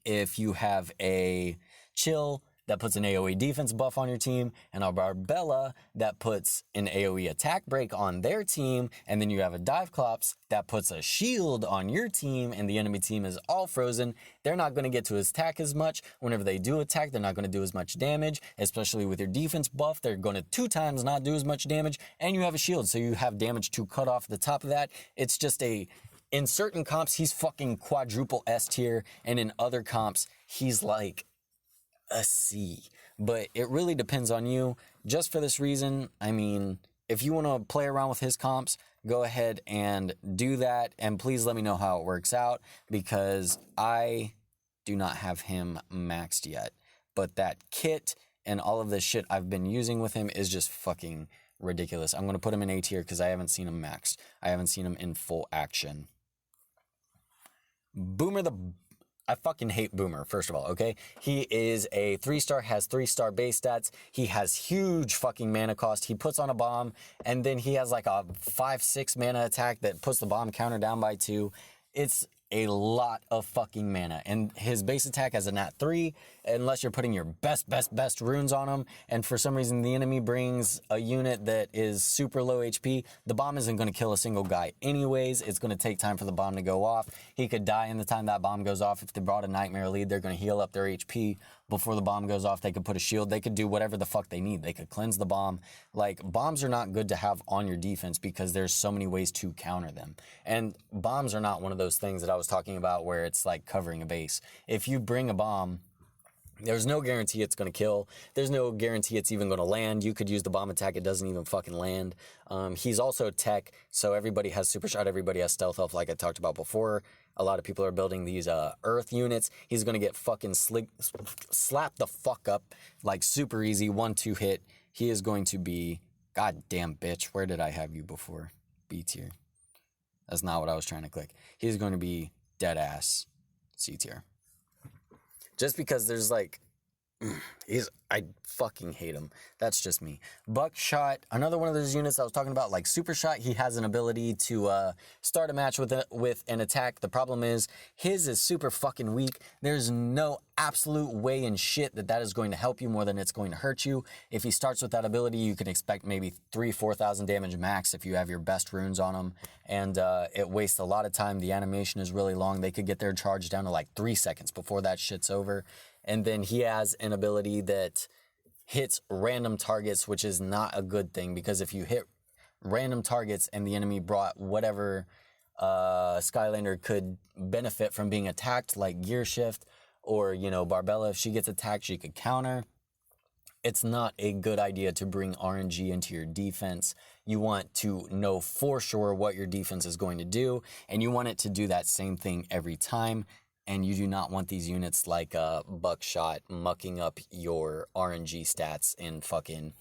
If you have a Chill that puts an AoE defense buff on your team, and a Barbella that puts an AoE attack break on their team, and then you have a Dive Clops that puts a shield on your team, and the enemy team is all frozen, they're not going to get to attack as much. Whenever they do attack, they're not going to do as much damage, especially with your defense buff. They're going to 2 times not do as much damage, and you have a shield, so you have damage to cut off the top of that. It's just in certain comps, he's fucking quadruple S tier, and in other comps, he's like a C. But it really depends on you. Just for this reason, I mean, if you want to play around with his comps, go ahead and do that. And please let me know how it works out, because I do not have him maxed yet. But that kit and all of the shit I've been using with him is just fucking ridiculous. I'm going to put him in A tier because I haven't seen him maxed. I haven't seen him in full action. I fucking hate Boomer, first of all, okay? He is a 3-star, has 3-star base stats. He has huge fucking mana cost. He puts on a bomb, and then he has like a 5-6 mana attack that puts the bomb counter down by 2. It's a lot of fucking mana. And his base attack has a nat 3, unless you're putting your best runes on him. And for some reason, the enemy brings a unit that is super low HP. The bomb isn't going to kill a single guy anyways. It's going to take time for the bomb to go off. He could die in the time that bomb goes off. If they brought a Nightmare lead, they're going to heal up their HP before the bomb goes off. They could put a shield. They could do whatever the fuck they need. They could cleanse the bomb. Like, bombs are not good to have on your defense because there's so many ways to counter them. And bombs are not one of those things that I was talking about where it's like covering a base. If you bring a bomb, there's no guarantee it's going to kill. There's no guarantee it's even going to land. You could use the bomb attack. It doesn't even fucking land. He's also tech, so everybody has super shot. Everybody has stealth elf like I talked about before. A lot of people are building these earth units. He's going to get fucking slap the fuck up like super easy 1-2 hit. He is going to be, goddamn bitch, where did I have you before? B tier. That's not what I was trying to click. He's going to be dead ass C tier. Just because there's like I fucking hate him. That's just me. Buckshot, another one of those units I was talking about, like Super Shot. He has an ability to start a match with an attack. The problem is his is super fucking weak. There's no absolute way in shit that is going to help you more than it's going to hurt you. If he starts with that ability, you can expect maybe 3,000-4,000 damage max if you have your best runes on him, and it wastes a lot of time. The animation is really long. They could get their charge down to like 3 seconds before that shit's over. And then he has an ability that hits random targets, which is not a good thing, because if you hit random targets and the enemy brought whatever Skylander could benefit from being attacked, like Gear Shift or, Barbella, if she gets attacked, she could counter. It's not a good idea to bring RNG into your defense. You want to know for sure what your defense is going to do, and you want it to do that same thing every time. And you do not want these units like Buckshot mucking up your RNG stats in fucking,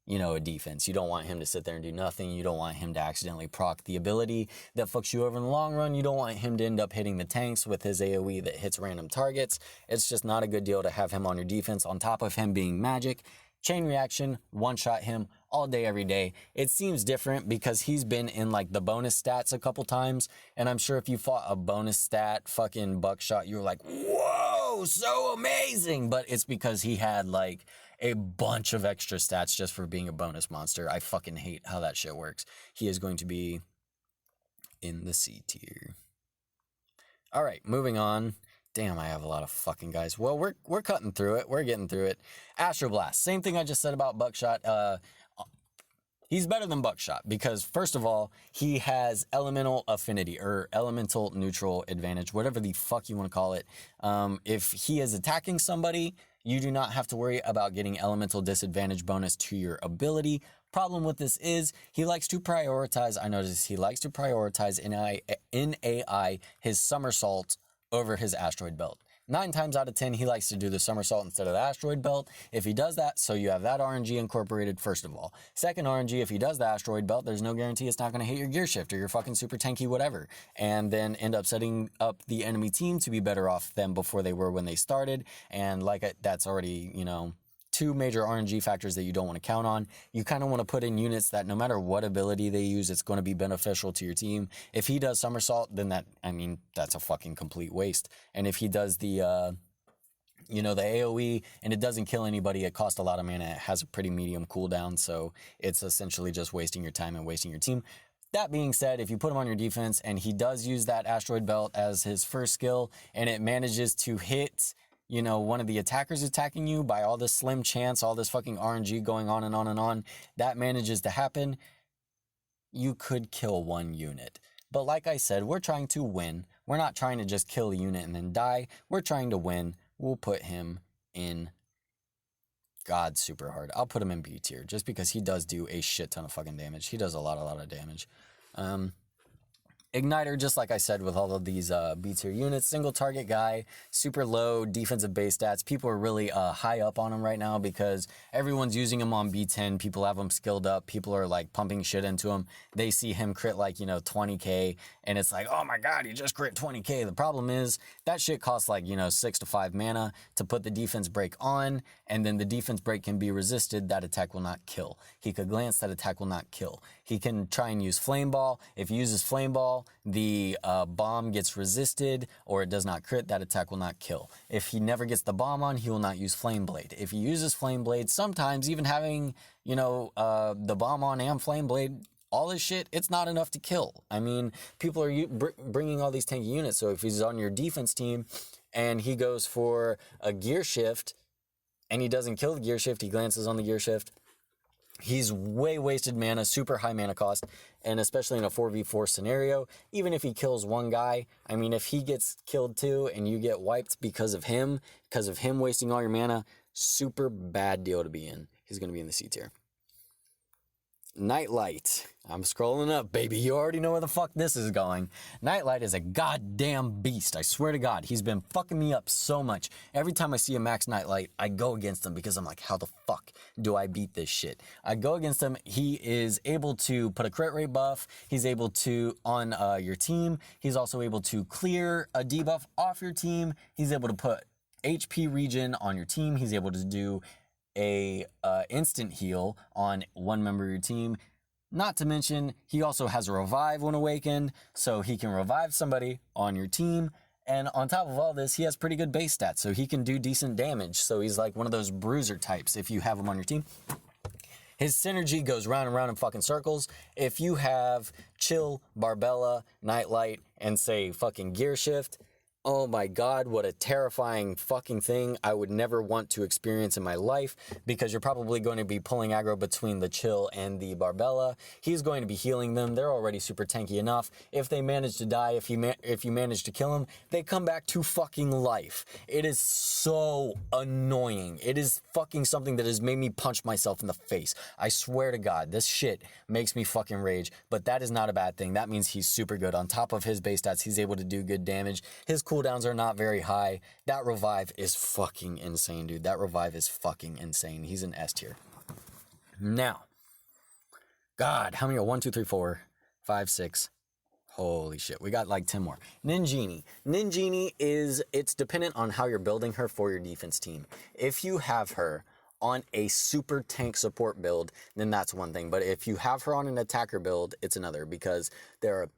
a defense. You don't want him to sit there and do nothing. You don't want him to accidentally proc the ability that fucks you over in the long run. You don't want him to end up hitting the tanks with his AoE that hits random targets. It's just not a good deal to have him on your defense, on top of him being magic. Chain reaction, one-shot him all day, every day. It seems different because he's been in like the bonus stats a couple times, and I'm sure if you fought a bonus stat fucking Buckshot, you were like, whoa, so amazing. But it's because he had like a bunch of extra stats just for being a bonus monster. I fucking hate how that shit works. He is going to be in the C tier. All right, moving on. Damn, I have a lot of fucking guys. Well, we're cutting through it. We're getting through it. Astro Blast. Same thing I just said about Buckshot. He's better than Buckshot because, first of all, he has elemental affinity or elemental neutral advantage, whatever the fuck you want to call it. If he is attacking somebody, you do not have to worry about getting elemental disadvantage bonus to your ability. Problem with this is he likes to prioritize. I noticed he likes to prioritize in AI his somersault over his asteroid belt. 9 times out of 10, he likes to do the somersault instead of the asteroid belt. If he does that, so you have that RNG incorporated, first of all. Second RNG, if he does the asteroid belt, there's no guarantee it's not going to hit your gear shift or your fucking super tanky whatever, and then end up setting up the enemy team to be better off than before they were when they started. And that's already, 2 major RNG factors that you don't want to count on. You kind of want to put in units that no matter what ability they use, it's going to be beneficial to your team. If he does somersault, then that's a fucking complete waste. And if he does the AoE and it doesn't kill anybody, it costs a lot of mana. It has a pretty medium cooldown, so it's essentially just wasting your time and wasting your team. That being said, if you put him on your defense and he does use that asteroid belt as his first skill and it manages to hit one of the attackers attacking you by all this slim chance, all this fucking RNG going on and on and on, that manages to happen, you could kill one unit. But like I said, we're trying to win. We're not trying to just kill a unit and then die. We're trying to win. We'll put him in God super hard. I'll put him in B tier just because he does do a shit ton of fucking damage. He does a lot of damage. Ignitor, just like I said with all of these B tier units, single target guy, super low defensive base stats. People are really high up on him right now because everyone's using him on B10. People have him skilled up. People are like pumping shit into him. They see him crit like 20k, and it's like, oh my god, he just crit 20k. The problem is that shit costs like 6 to 5 mana to put the defense break on, and then the defense break can be resisted. That attack will not kill. He could glance. That attack will not kill. He can try and use flame ball. If he uses flame ball, the bomb gets resisted or it does not crit. That attack will not kill. If he never gets the bomb on, he will not use flame blade. If he uses flame blade, sometimes even having the bomb on and flame blade, all this shit, it's not enough to kill. I mean, people are bringing all these tanky units. So if he's on your defense team and he goes for a gear shift and he doesn't kill the gear shift, he glances on the gear shift, he's way wasted mana, super high mana cost, and especially in a 4v4 scenario, even if he kills one guy, I mean, if he gets killed too and you get wiped because of him wasting all your mana, super bad deal to be in. He's going to be in the C tier. Nightlight. I'm scrolling up, baby. You already know where the fuck this is going. Nightlight is a goddamn beast. I swear to God. He's been fucking me up so much. Every time I see a max Nightlight, I go against him because I'm like, how the fuck do I beat this shit? I go against him. He is able to put a crit rate buff. He's able to, on your team, he's also able to clear a debuff off your team. He's able to put HP regen on your team. He's able to do a instant heal on one member of your team. Not to mention, he also has a revive when awakened, so he can revive somebody on your team. And on top of all this, he has pretty good base stats, so he can do decent damage. So he's like one of those bruiser types if you have him on your team. His synergy goes round and round in fucking circles. If you have Chill, Barbella, Nightlight, and say fucking Gear Shift, oh my god, what a terrifying fucking thing I would never want to experience in my life, because you're probably going to be pulling aggro between the Chill and the Barbella. He's going to be healing them. They're already super tanky enough. If they manage to die, if you manage to kill them, they come back to fucking life. It is so annoying. It is fucking something that has made me punch myself in the face. I swear to God, this shit makes me fucking rage, but that is not a bad thing. That means he's super good. On top of his base stats, he's able to do good damage. His cooldowns are not very high. That revive is fucking insane, dude. That revive is fucking insane. He's an S tier. Now, God, how many are 1, 2, 3, 4, 5, 6? Holy shit, we got like 10 more. Ninjini. Ninjini it's dependent on how you're building her for your defense team. If you have her on a super tank support build, then that's one thing. But if you have her on an attacker build, it's another, because there are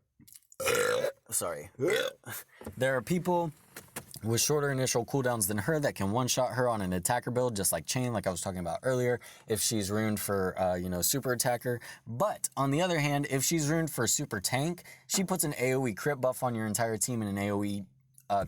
there are people with shorter initial cooldowns than her that can one-shot her on an attacker build, just like Chain, like I was talking about earlier, if she's ruined for, super attacker. But, on the other hand, if she's ruined for super tank, she puts an AoE crit buff on your entire team and an AoE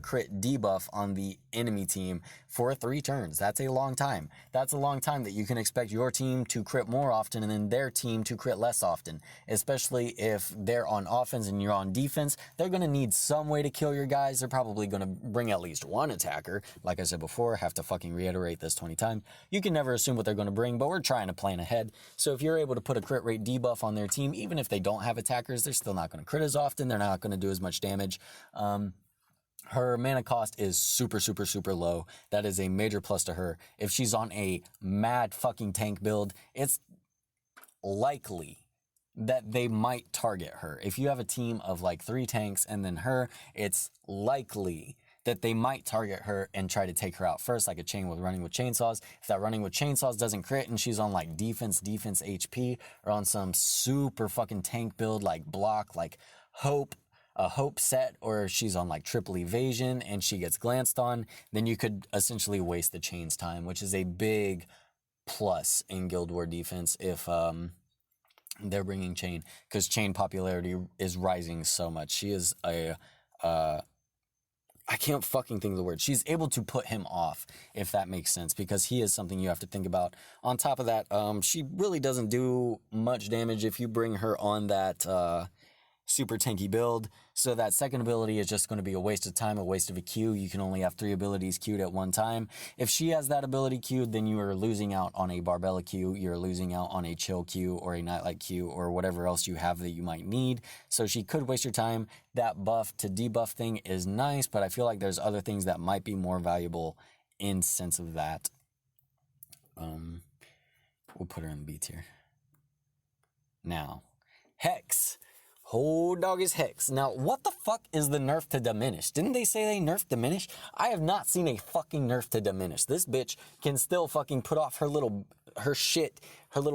crit debuff on the enemy team for 3 turns. That's a long time. That's a long time that you can expect your team to crit more often and then their team to crit less often. Especially if they're on offense and you're on defense, they're going to need some way to kill your guys. They're probably going to bring at least one attacker. Like I said before, have to fucking reiterate this 20 times. You can never assume what they're going to bring, but we're trying to plan ahead. So if you're able to put a crit rate debuff on their team, even if they don't have attackers, they're still not going to crit as often. They're not going to do as much damage. Her mana cost is super, super, super low. That is a major plus to her. If she's on a mad fucking tank build, it's likely that they might target her. If you have a team of like 3 tanks and then her, it's likely that they might target her and try to take her out first, like a Chain with running with chainsaws. If that running with chainsaws doesn't crit and she's on like defense HP, or on some super fucking tank build like block, like a hope set, or she's on like triple evasion and she gets glanced on, then you could essentially waste the Chain's time, which is a big plus in Guild War defense if they're bringing Chain, because Chain popularity is rising so much. She is I can't fucking think of the word. She's able to put him off, if that makes sense, because he is something you have to think about. On top of that, she really doesn't do much damage if you bring her on that super tanky build. So that second ability is just going to be a waste of time, a waste of a Q. You can only have 3 abilities queued at one time. If she has that ability queued, then you are losing out on a Barbella Q, you're losing out on a Chill Q or a Nightlight Q or whatever else you have that you might need. So she could waste your time. That buff to debuff thing is nice, but I feel like there's other things that might be more valuable in sense of that. We'll put her in B tier. Now, Hex. Oh, dog is Hex. Now, what the fuck is the nerf to Diminish? Didn't they say they nerfed Diminish? I have not seen a fucking nerf to Diminish. This bitch can still fucking put off her little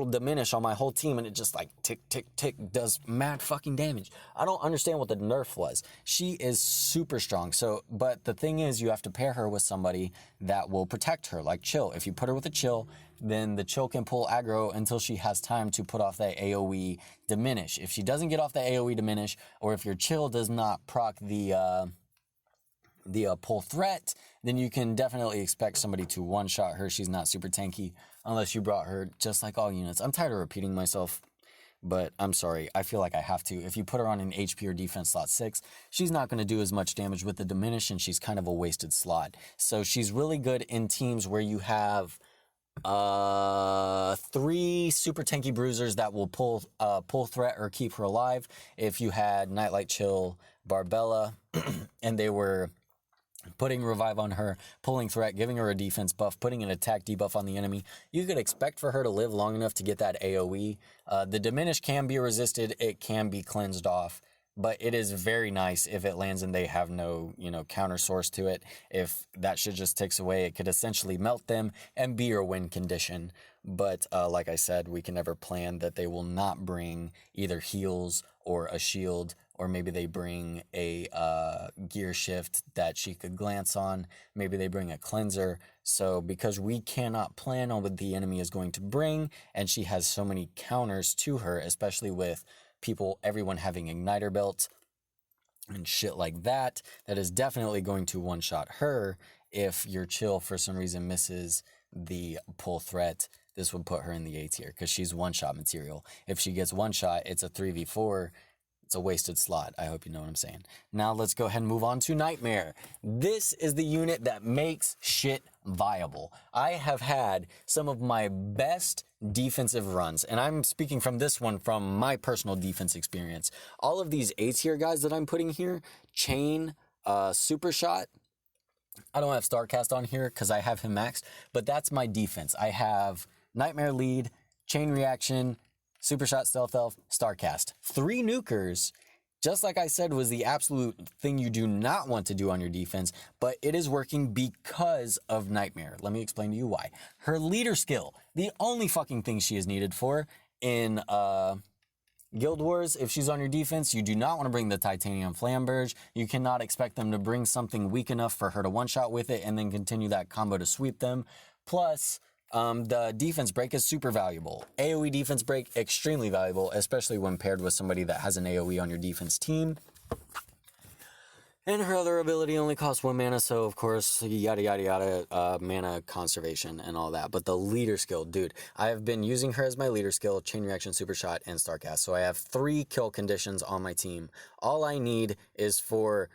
Diminish on my whole team, and it just like tick, tick, tick, does mad fucking damage. I don't understand what the nerf was. She is super strong. So, but the thing is, you have to pair her with somebody that will protect her, like Chill. If you put her with a Chill, then the Chill can pull aggro until she has time to put off that AoE Diminish. If she doesn't get off the AoE Diminish, or if your Chill does not proc the pull threat, then you can definitely expect somebody to one-shot her. She's not super tanky unless you brought her just like all units. I'm tired of repeating myself, but I'm sorry. I feel like I have to. If you put her on an HP or defense slot 6, she's not going to do as much damage with the Diminish, and she's kind of a wasted slot. So she's really good in teams where you have 3 super tanky bruisers that will pull threat or keep her alive. If you had Nightlight, Chill, Barbella, and they were putting revive on her, pulling threat, giving her a defense buff, putting an attack debuff on the enemy, you could expect for her to live long enough to get that AoE. The Diminish can be resisted, it can be cleansed off. but it is very nice if it lands and they have no, counter source to it. If that shit just ticks away, it could essentially melt them and be your win condition. But like I said, we can never plan that they will not bring either heals or a shield, or maybe they bring a gear shift that she could glance on. Maybe they bring a cleanser. So because we cannot plan on what the enemy is going to bring, and she has so many counters to her, especially with everyone having Ignitor belts and shit like that, that is definitely going to one-shot her. If your chill for some reason misses the pull threat, this would put her in the A tier because she's one-shot material. If she gets one shot, it's a 3v4. It's a wasted slot. I hope you know what I'm saying. Now let's go ahead and move on to Nightmare. This is the unit that makes shit viable. I have had some of my best defensive runs, and I'm speaking from this one from my personal defense experience. All of these A tier guys that I'm putting here, Chain, Super Shot. I don't have Starcast on here because I have him maxed, but that's my defense. I have Nightmare Lead, Chain Reaction, Super Shot, Stealth Elf, Starcast. 3 nukers, just like I said, was the absolute thing you do not want to do on your defense, but it is working because of Nightmare. Let me explain to you why. Her leader skill, the only fucking thing she is needed for in Guild Wars, if she's on your defense, you do not want to bring the Titanium Flamberge. You cannot expect them to bring something weak enough for her to one-shot with it and then continue that combo to sweep them. Plus, the defense break is super valuable. AoE defense break, extremely valuable, especially when paired with somebody that has an AoE on your defense team. And her other ability only costs 1 mana, so of course, yada yada yada, mana conservation and all that. But the leader skill, dude, I have been using her as my leader skill, Chain Reaction, Super Shot, and Starcast. So I have 3 kill conditions on my team. All I need is for,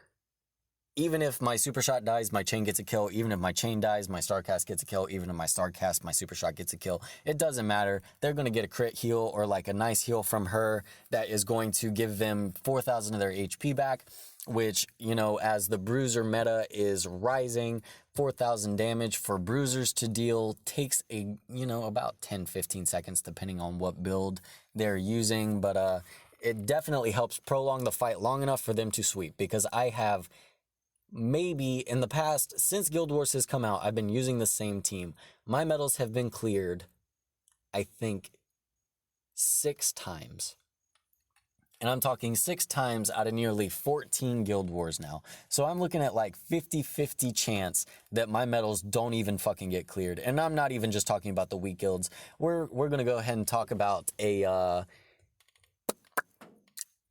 even if my Super Shot dies, my Chain gets a kill. Even if my Chain dies, my Starcast gets a kill. Even if my Starcast, my Super Shot gets a kill. It doesn't matter. They're going to get a crit heal or like a nice heal from her that is going to give them 4,000 of their HP back, which, as the bruiser meta is rising, 4,000 damage for bruisers to deal takes about 10-15 seconds depending on what build they're using. But it definitely helps prolong the fight long enough for them to sweep, because I have maybe in the past, since Guild Wars has come out, I've been using the same team. My medals have been cleared, I think, 6 times. And I'm talking 6 times out of nearly 14 Guild Wars now. So I'm looking at like 50-50 chance that my medals don't even fucking get cleared. And I'm not even just talking about the weak guilds. We're going to go ahead and talk about a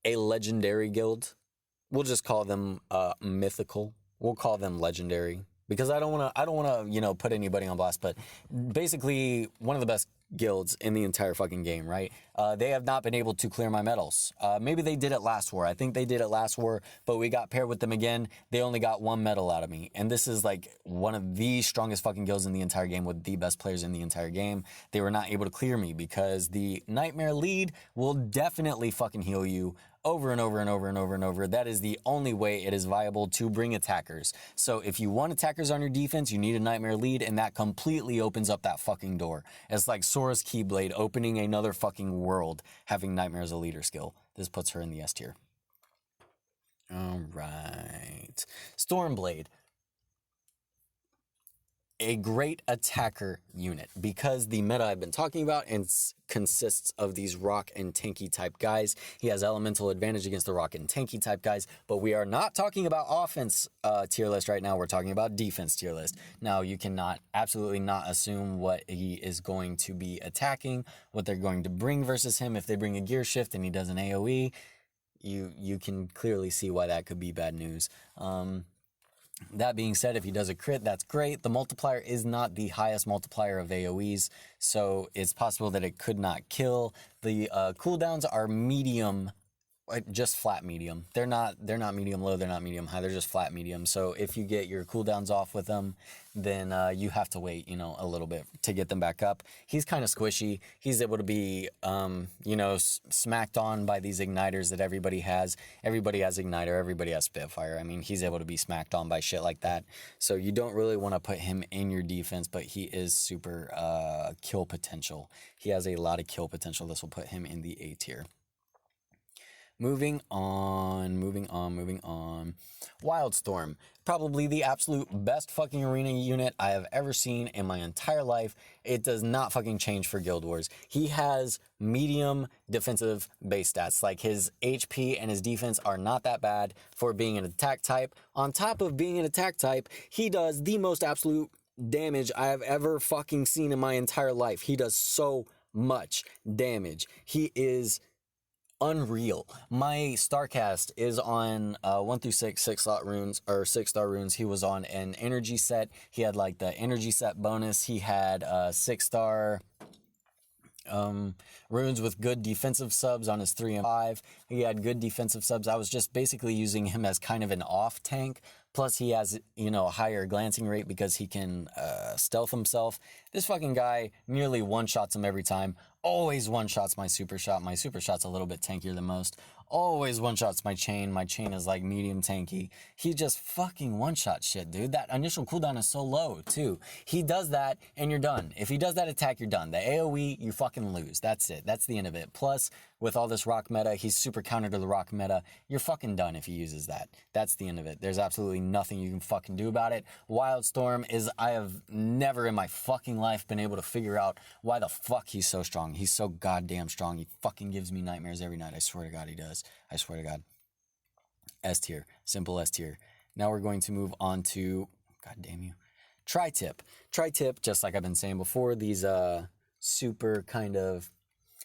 legendary guild. We'll just call them mythical. We'll call them legendary, because I don't want to put anybody on blast, but basically one of the best guilds in the entire fucking game, right? They have not been able to clear my medals. Maybe they did it last war. I think they did it last war, but we got paired with them again. They only got 1 medal out of me. And this is like one of the strongest fucking guilds in the entire game with the best players in the entire game. They were not able to clear me because the Nightmare Lead will definitely fucking heal you over and over and over and over and over. That is the only way it is viable to bring attackers. So if you want attackers on your defense, you need a Nightmare Lead, and that completely opens up that fucking door. It's like Sora's Keyblade opening another fucking world, having Nightmare as a leader skill. This puts her in the S tier. All right. Stormblade. A great attacker unit, because the meta I've been talking about consists of these rock and tanky type guys. He has elemental advantage against the rock and tanky type guys, but we are not talking about offense tier list right now. We're talking about defense tier list. Now, you cannot absolutely not assume what he is going to be attacking, what they're going to bring versus him. If they bring a gear shift and he does an AoE, you can clearly see why that could be bad news. That being said, if he does a crit, that's great. The multiplier is not the highest multiplier of AoEs, so it's possible that it could not kill. The cooldowns are medium, just flat medium. They're not medium low, they're not medium high, they're just flat medium. So if you get your cooldowns off with them, then you have to wait, a little bit to get them back up. He's kind of squishy. He's able to be, smacked on by these igniters that everybody has. Everybody has Igniter, everybody has Spitfire. I mean, he's able to be smacked on by shit like that. So you don't really want to put him in your defense, but he is super kill potential. He has a lot of kill potential. This will put him in the A tier. Moving on. Wildstorm. Probably the absolute best fucking arena unit I have ever seen in my entire life. It does not fucking change for Guild Wars. He has medium defensive base stats. Like, his HP and his defense are not that bad for being an attack type. On top of being an attack type, he does the most absolute damage I have ever fucking seen in my entire life. He does so much damage. He is unreal. My Starcast is on 1 through 6 6-slot runes, or 6-star runes. He was on an energy set. He had like the energy set bonus. He had 6-star runes with good defensive subs on his 3 and 5. He had good defensive subs. I was just basically using him as kind of an off tank. Plus he has, you know, a higher glancing rate because he can stealth himself. This fucking guy nearly one-shots him every time. Always one-shots my super shot. My super shot's a little bit tankier than most. Always one-shots my chain. My chain is like medium tanky. He just fucking one-shot shit, dude. That initial cooldown is so low, too. He does that, and you're done. If he does that attack, you're done. The AoE, you fucking lose. That's it. That's the end of it. Plus, with all this rock meta, he's super counter to the rock meta. You're fucking done if he uses that. That's the end of it. There's absolutely nothing you can fucking do about it. Wildstorm is, I have never in my fucking life been able to figure out why the fuck he's so strong. He's so goddamn strong. He fucking gives me nightmares every night. I swear to God he does. I swear to God. S tier. Simple S tier. Now we're going to move on to, God damn you, Tri-Tip. Tri-Tip, just like I've been saying before, these super kind of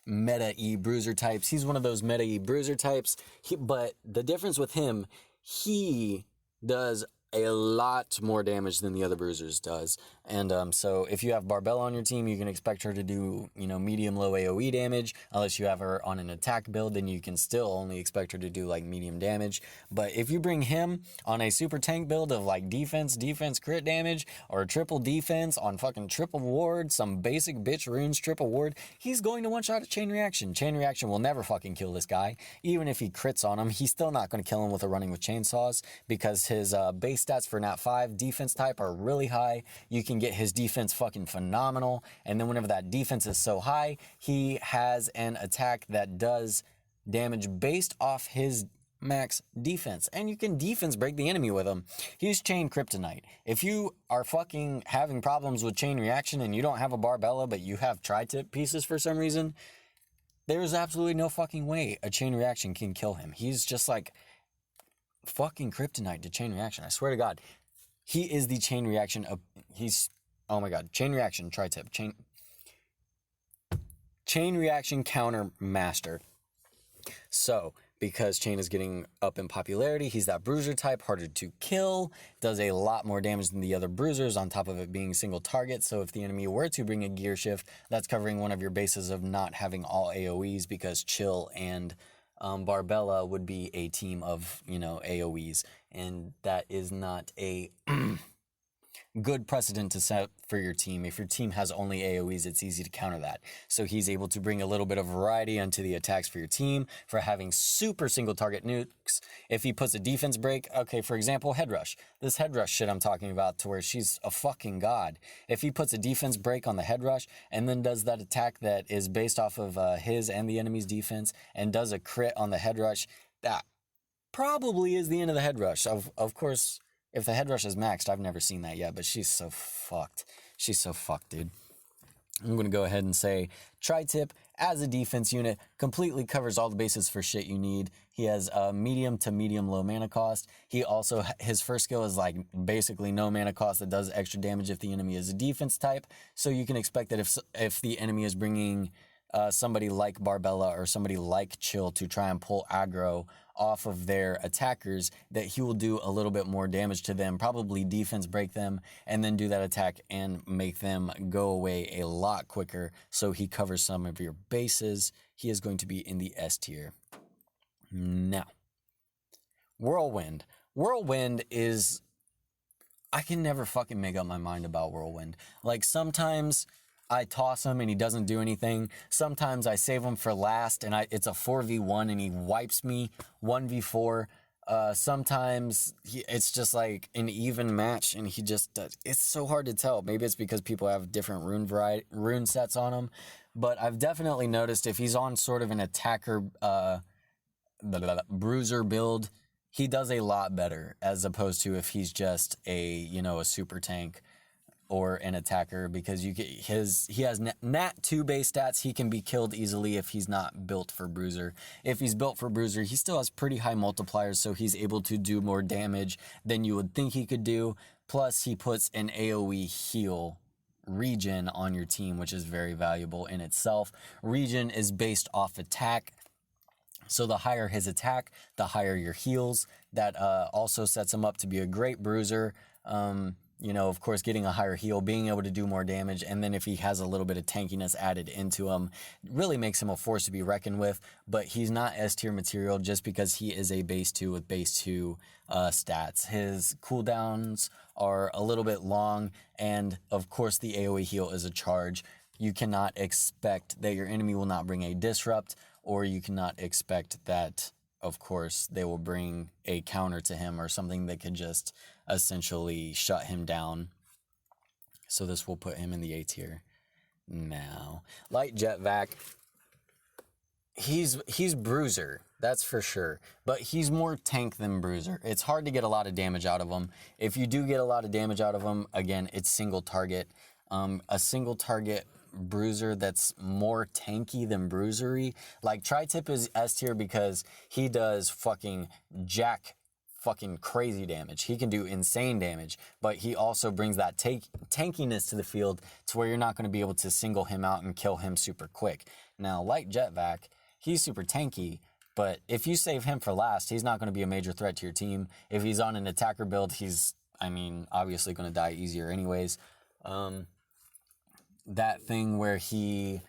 meta-y bruiser types. He's one of those meta-y bruiser types. But the difference with him, he does a lot more damage than the other bruisers does. And so if you have Barbella on your team, you can expect her to do, you know, medium-low AoE damage. Unless you have her on an attack build, then you can still only expect her to do, like, medium damage. But if you bring him on a super tank build of, like, defense, crit damage, or triple defense on fucking triple ward, some basic bitch runes triple ward, he's going to one-shot a chain reaction. Chain reaction will never fucking kill this guy. Even if he crits on him, he's still not going to kill him with a running with chainsaws, because his base stats for Nat 5 defense type are really high. You can get his defense fucking phenomenal, and then whenever that defense is so high, he has an attack that does damage based off his max defense, and you can defense break the enemy with him. He's chain kryptonite. If you are fucking having problems with chain reaction and you don't have a Barbella but you have tri-tip pieces for some reason, there's absolutely no fucking way a chain reaction can kill him. He's just like fucking kryptonite to chain reaction. I swear to God, he is the chain reaction of, he's, oh my God, chain reaction, tri-tip, chain reaction counter master. So, because chain is getting up in popularity, he's that bruiser type, harder to kill, does a lot more damage than the other bruisers, on top of it being single target. So if the enemy were to bring a gear shift, that's covering one of your bases of not having all AoEs, because Chill and Barbella would be a team of, you know, AoEs, and that is not a good precedent to set for your team. If your team has only AoEs, it's easy to counter that. So he's able to bring a little bit of variety onto the attacks for your team, for having super single target nukes. If he puts a defense break, okay, for example, head rush. This head rush shit I'm talking about, to where she's a fucking god. If he puts a defense break on the head rush and then does that attack that is based off of his and the enemy's defense, and does a crit on the head rush, that probably is the end of the head rush. Of course, if the head rush is maxed, I've never seen that yet, but she's so fucked. She's so fucked, dude. I'm going to go ahead and say Tri-Tip, as a defense unit, completely covers all the bases for shit you need. He has a medium to medium low mana cost. He also, his first skill is like basically no mana cost that does extra damage if the enemy is a defense type. So you can expect that if the enemy is bringing somebody like Barbella or somebody like Chill to try and pull aggro off of their attackers, that he will do a little bit more damage to them, probably defense break them, and then do that attack and make them go away a lot quicker. So he covers some of your bases. He is going to be in the S tier. Now, Whirlwind. Whirlwind is, I can never fucking make up my mind about Whirlwind. Like, sometimes I toss him and he doesn't do anything. Sometimes I save him for last and it's a 4v1 and he wipes me 1v4. Sometimes it's just like an even match and he just does. It's so hard to tell. Maybe it's because people have different rune sets on him. But I've definitely noticed if he's on sort of an attacker bruiser build, he does a lot better as opposed to if he's just a super tank or an attacker, because he has nat 2 base stats. He can be killed easily if he's not built for bruiser. If he's built for bruiser, he still has pretty high multipliers, so he's able to do more damage than you would think he could do. Plus, he puts an AoE heal regen on your team, which is very valuable in itself. Regen is based off attack, so the higher his attack, the higher your heals. That also sets him up to be a great bruiser. Of course, getting a higher heal, being able to do more damage, and then if he has a little bit of tankiness added into him, really makes him a force to be reckoned with. But he's not S tier material just because he is a base 2 with base 2 stats. His cooldowns are a little bit long, and of course the AoE heal is a charge. You cannot expect that your enemy will not bring a disrupt, or you cannot expect that, of course, they will bring a counter to him or something that could just essentially shut him down. So this will put him in the A tier. Now, Light Jet Vac, he's bruiser, that's for sure, but he's more tank than bruiser. It's hard to get a lot of damage out of him. If you do get a lot of damage out of him, again, it's single target. A single target bruiser that's more tanky than bruisery. Like Tri-Tip is S tier because he does fucking crazy damage. He can do insane damage, but he also brings that tankiness to the field to where you're not going to be able to single him out and kill him super quick. Now, Light Jet Vac, he's super tanky, but if you save him for last, he's not going to be a major threat to your team. If he's on an attacker build, he's, obviously going to die easier anyways. That thing where he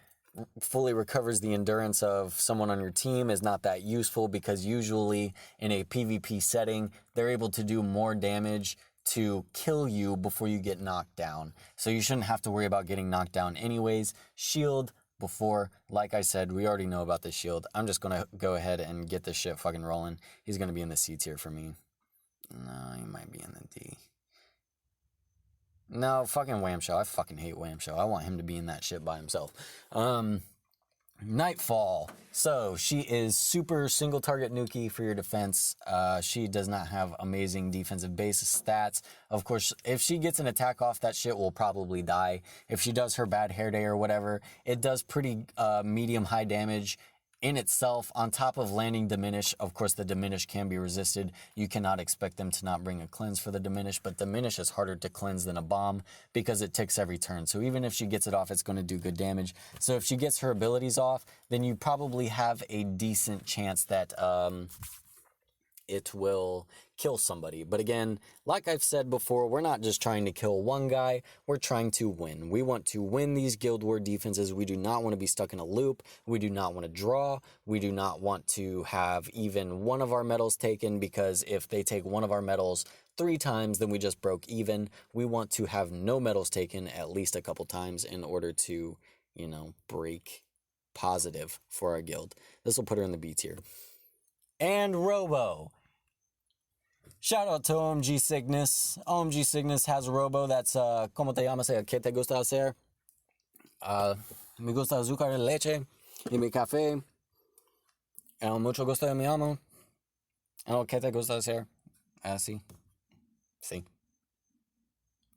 fully recovers the endurance of someone on your team is not that useful, because usually in a PvP setting, they're able to do more damage to kill you before you get knocked down. So you shouldn't have to worry about getting knocked down anyways. Shield before, like I said, we already know about the shield. I'm just going to go ahead and get this shit fucking rolling. He's going to be in the C tier for me. No, he might be in the D. No, fucking Whamshow. I fucking hate Whamshow. I want him to be in that shit by himself. Nightfall. So, she is super single target nuki for your defense. She does not have amazing defensive base stats. Of course, if she gets an attack off, that shit will probably die. If she does her bad hair day or whatever, it does pretty medium high damage in itself, on top of landing Diminish. Of course, the Diminish can be resisted. You cannot expect them to not bring a cleanse for the Diminish, but Diminish is harder to cleanse than a bomb because it ticks every turn. So even if she gets it off, it's going to do good damage. So if she gets her abilities off, then you probably have a decent chance that it will kill somebody. But again, like I've said before, we're not just trying to kill one guy, we're trying to win. We want to win these Guild War defenses. We do not want to be stuck in a loop. We do not want to draw. We do not want to have even one of our medals taken, because if they take one of our medals 3 times, then we just broke even. We want to have no medals taken at least a couple times in order to, break positive for our guild. This will put her in the B tier. And Robo. Shout out to OMG Cygnus. OMG Cygnus has a Robo that's, ¿cómo te llamas? ¿Qué te gusta hacer? Me gusta azúcar de leche y mi café. Mucho gusto de mi amo. ¿Qué te gusta hacer? Sí. Sí.